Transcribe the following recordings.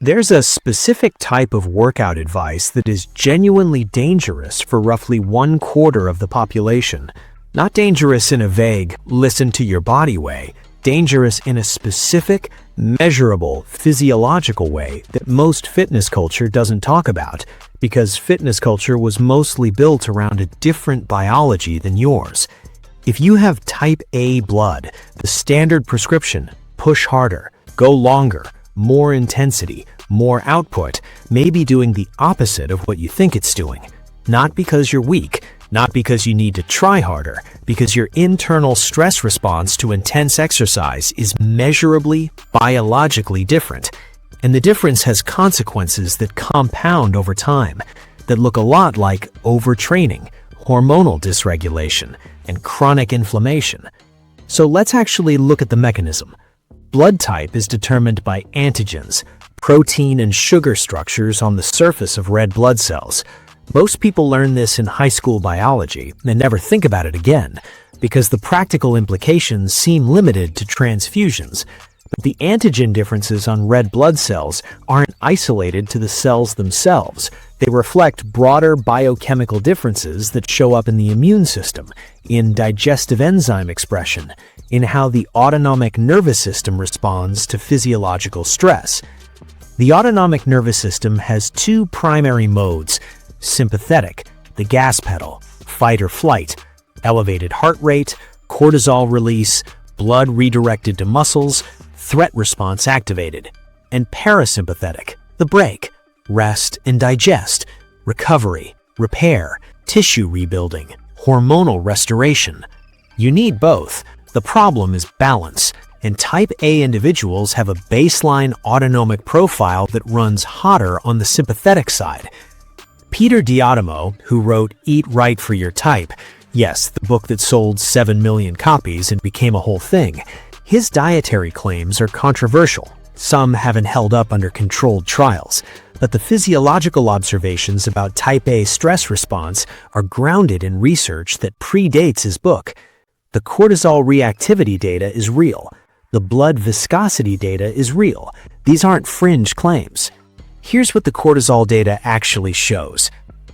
There's a specific type of workout advice that is genuinely dangerous for roughly 1/4 of the population. Not dangerous in a vague, listen to your body way, dangerous in a specific, measurable, physiological way that most fitness culture doesn't talk about, because fitness culture was mostly built around a different biology than yours. If you have type A blood, the standard prescription, push harder, go longer, more intensity, more output, may be doing the opposite of what you think it's doing. Not because you're weak, not because you need to try harder, because your internal stress response to intense exercise is measurably, biologically different. And the difference has consequences that compound over time, that look a lot like overtraining, hormonal dysregulation, and chronic inflammation. So let's actually look at the mechanism. Blood type is determined by antigens, protein and sugar structures on the surface of red blood cells. Most people learn this in high school biology and never think about it again, because the practical implications seem limited to transfusions. But the antigen differences on red blood cells aren't isolated to the cells themselves. They reflect broader biochemical differences that show up in the immune system, in digestive enzyme expression, in how the autonomic nervous system responds to physiological stress. The autonomic nervous system has two primary modes: sympathetic, the gas pedal, fight or flight, elevated heart rate, cortisol release, blood redirected to muscles, threat response activated, and parasympathetic, the brake, rest and digest, recovery, repair, tissue rebuilding, hormonal restoration. You need both. The problem is balance, and type A individuals have a baseline autonomic profile that runs hotter on the sympathetic side. Peter Diadamo, who wrote Eat Right for Your Type, yes, the book that sold 7 million copies and became a whole thing, his dietary claims are controversial. Some haven't held up under controlled trials, but the physiological observations about type A stress response are grounded in research that predates his book. The cortisol reactivity data is real. The blood viscosity data is real. These aren't fringe claims. Here's what the cortisol data actually shows.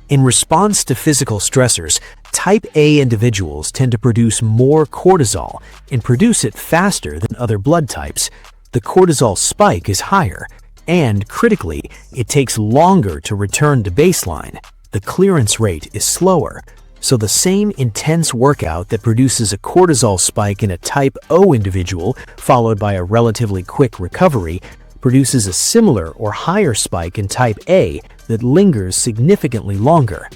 In response to physical stressors, type A individuals tend to produce more cortisol and produce it faster than other blood types. The cortisol spike is higher, and critically, it takes longer to return to baseline. The clearance rate is slower. So the same intense workout that produces a cortisol spike in a type O individual, followed by a relatively quick recovery, produces a similar or higher spike in type A that lingers significantly longer.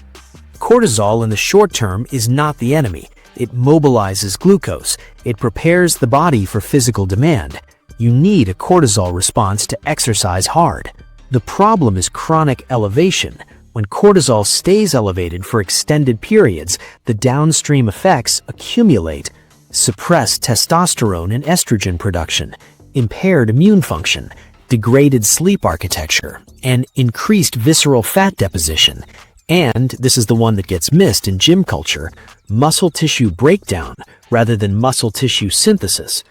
Cortisol in the short term is not the enemy. It mobilizes glucose. It prepares the body for physical demand. You need a cortisol response to exercise hard. The problem is chronic elevation. When cortisol stays elevated for extended periods, the downstream effects accumulate: suppressed testosterone and estrogen production, impaired immune function, degraded sleep architecture, and increased visceral fat deposition. And, this is the one that gets missed in gym culture, muscle tissue breakdown rather than muscle tissue synthesis.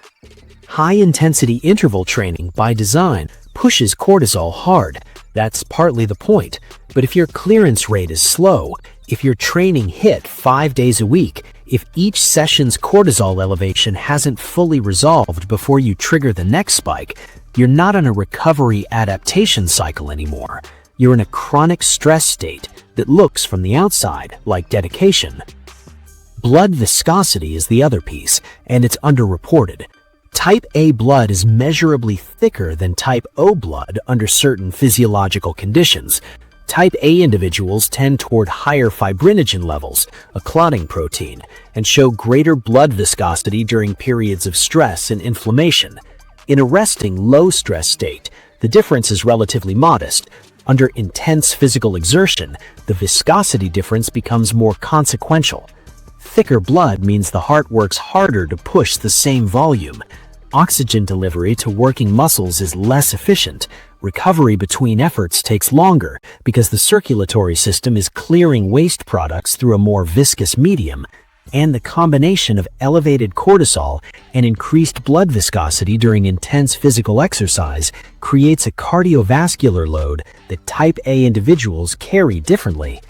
High-intensity interval training, by design, pushes cortisol hard. That's partly the point. But if your clearance rate is slow, if your training hit 5 days a week, if each session's cortisol elevation hasn't fully resolved before you trigger the next spike, you're not in a recovery adaptation cycle anymore. You're in a chronic stress state that looks from the outside like dedication. Blood viscosity is the other piece, and it's underreported. Type A blood is measurably thicker than type O blood under certain physiological conditions. Type A individuals tend toward higher fibrinogen levels, a clotting protein, and show greater blood viscosity during periods of stress and inflammation. In a resting, low-stress state, the difference is relatively modest. Under intense physical exertion, the viscosity difference becomes more consequential. Thicker blood means the heart works harder to push the same volume. Oxygen delivery to working muscles is less efficient. Recovery between efforts takes longer because the circulatory system is clearing waste products through a more viscous medium. and the combination of elevated cortisol and increased blood viscosity during intense physical exercise creates a cardiovascular load that type A individuals carry differently.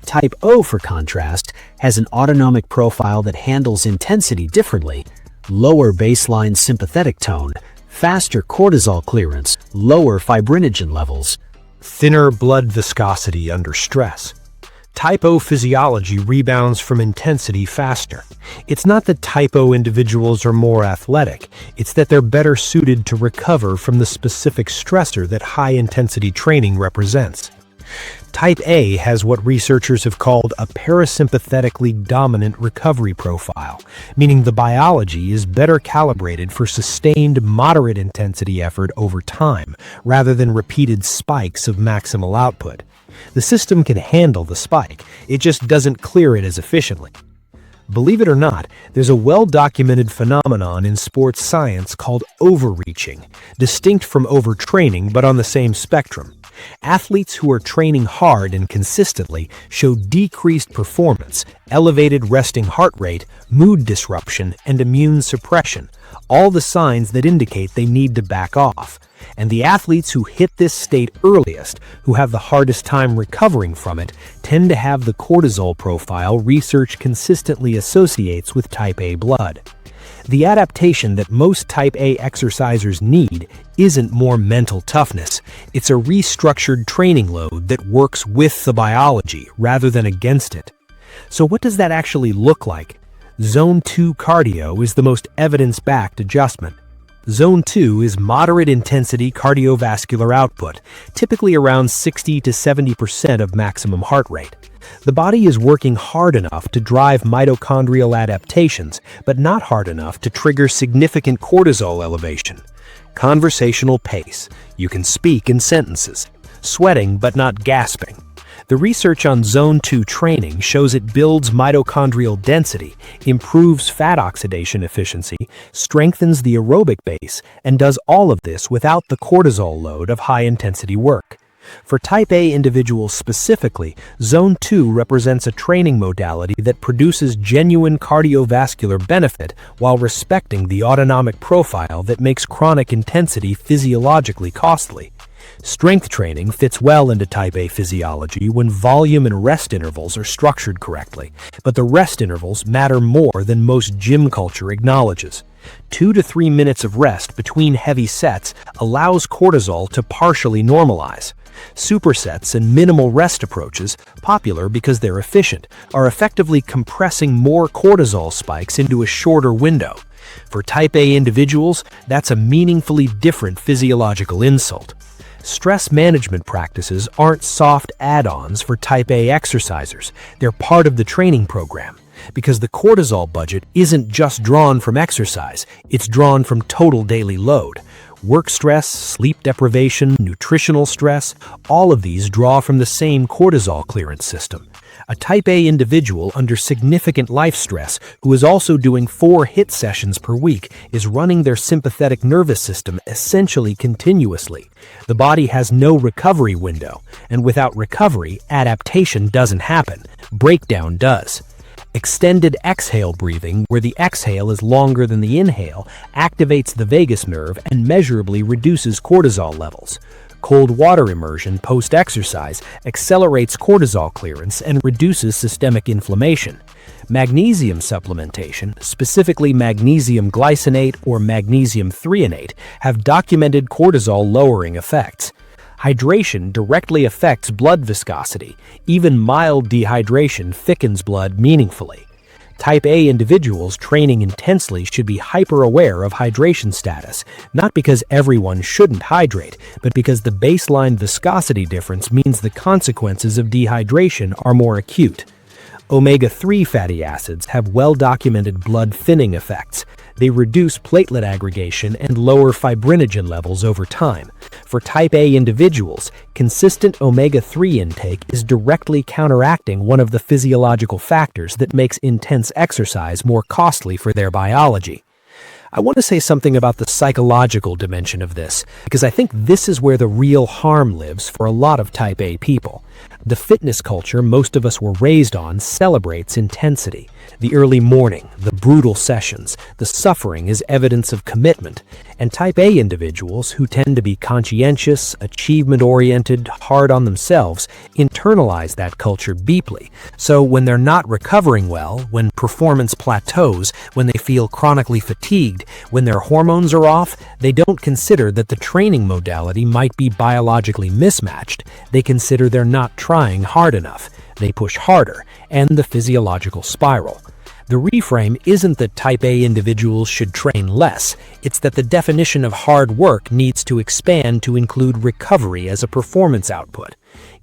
Type O, for contrast, has an autonomic profile that handles intensity differently: lower baseline sympathetic tone, faster cortisol clearance, lower fibrinogen levels, thinner blood viscosity under stress. Type O physiology rebounds from intensity faster. It's not that type O individuals are more athletic, it's that they're better suited to recover from the specific stressor that high-intensity training represents. Type A has what researchers have called a parasympathetically dominant recovery profile, meaning the biology is better calibrated for sustained moderate intensity effort over time, rather than repeated spikes of maximal output. The system can handle the spike, it just doesn't clear it as efficiently. Believe it or not, there's a well-documented phenomenon in sports science called overreaching, distinct from overtraining but on the same spectrum. Athletes who are training hard and consistently show decreased performance, elevated resting heart rate, mood disruption, and immune suppression, all the signs that indicate they need to back off. And the athletes who hit this state earliest, who have the hardest time recovering from it, tend to have the cortisol profile research consistently associates with type A blood. The adaptation that most type A exercisers need isn't more mental toughness, it's a restructured training load that works with the biology rather than against it. So what does that actually look like? Zone 2 cardio is the most evidence-backed adjustment. Zone 2 is moderate intensity cardiovascular output, typically around 60 to 70% of maximum heart rate. The body is working hard enough to drive mitochondrial adaptations, but not hard enough to trigger significant cortisol elevation. Conversational pace. You can speak in sentences. Sweating but not gasping. The research on Zone 2 training shows it builds mitochondrial density, improves fat oxidation efficiency, strengthens the aerobic base, and does all of this without the cortisol load of high-intensity work. For type A individuals specifically, Zone 2 represents a training modality that produces genuine cardiovascular benefit while respecting the autonomic profile that makes chronic intensity physiologically costly. Strength training fits well into type A physiology when volume and rest intervals are structured correctly, but the rest intervals matter more than most gym culture acknowledges. 2 to 3 minutes of rest between heavy sets allows cortisol to partially normalize. Supersets and minimal rest approaches, popular because they're efficient, are effectively compressing more cortisol spikes into a shorter window. For type A individuals, that's a meaningfully different physiological insult. Stress management practices aren't soft add-ons for type A exercisers, they're part of the training program. Because the cortisol budget isn't just drawn from exercise, it's drawn from total daily load. Work stress, sleep deprivation, nutritional stress, all of these draw from the same cortisol clearance system. A type A individual under significant life stress who is also doing 4 HIIT sessions per week is running their sympathetic nervous system essentially continuously. The body has no recovery window, and without recovery, adaptation doesn't happen. Breakdown does. Extended exhale breathing, where the exhale is longer than the inhale, activates the vagus nerve and measurably reduces cortisol levels. Cold water immersion post-exercise accelerates cortisol clearance and reduces systemic inflammation. Magnesium supplementation, specifically magnesium glycinate or magnesium threonate, have documented cortisol-lowering effects. Hydration directly affects blood viscosity. Even mild dehydration thickens blood meaningfully. Type A individuals training intensely should be hyper-aware of hydration status, not because everyone shouldn't hydrate, but because the baseline viscosity difference means the consequences of dehydration are more acute. Omega-3 fatty acids have well-documented blood thinning effects. They reduce platelet aggregation and lower fibrinogen levels over time. For type A individuals, consistent omega-3 intake is directly counteracting one of the physiological factors that makes intense exercise more costly for their biology. I want to say something about the psychological dimension of this, because I think this is where the real harm lives for a lot of type A people. The fitness culture most of us were raised on celebrates intensity. The early morning, the brutal sessions, the suffering is evidence of commitment, and type A individuals who tend to be conscientious, achievement-oriented, hard on themselves, internalize that culture deeply. So when they're not recovering well, when performance plateaus, when they feel chronically fatigued, when their hormones are off, they don't consider that the training modality might be biologically mismatched. They consider they're not trying hard enough. They push harder, and the physiological spiral. The reframe isn't that type A individuals should train less, it's that the definition of hard work needs to expand to include recovery as a performance output.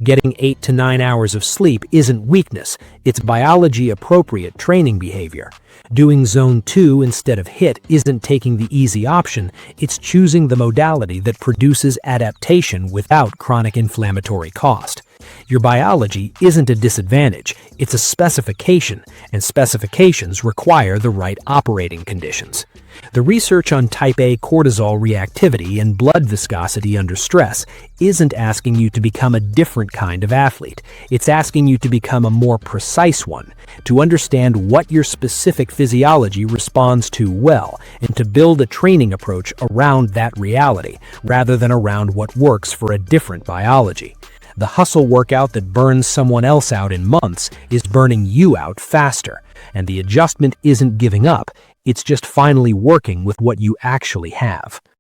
Getting 8 to 9 hours of sleep isn't weakness, it's biology-appropriate training behavior. Doing Zone 2 instead of HIIT isn't taking the easy option, it's choosing the modality that produces adaptation without chronic inflammatory cost. Your biology isn't a disadvantage, it's a specification, and specifications require the right operating conditions. The research on type A cortisol reactivity and blood viscosity under stress isn't asking you to become a different kind of athlete. It's asking you to become a more precise one, to understand what your specific physiology responds to well, and to build a training approach around that reality, rather than around what works for a different biology. The hustle workout that burns someone else out in months is burning you out faster, and the adjustment isn't giving up, it's just finally working with what you actually have.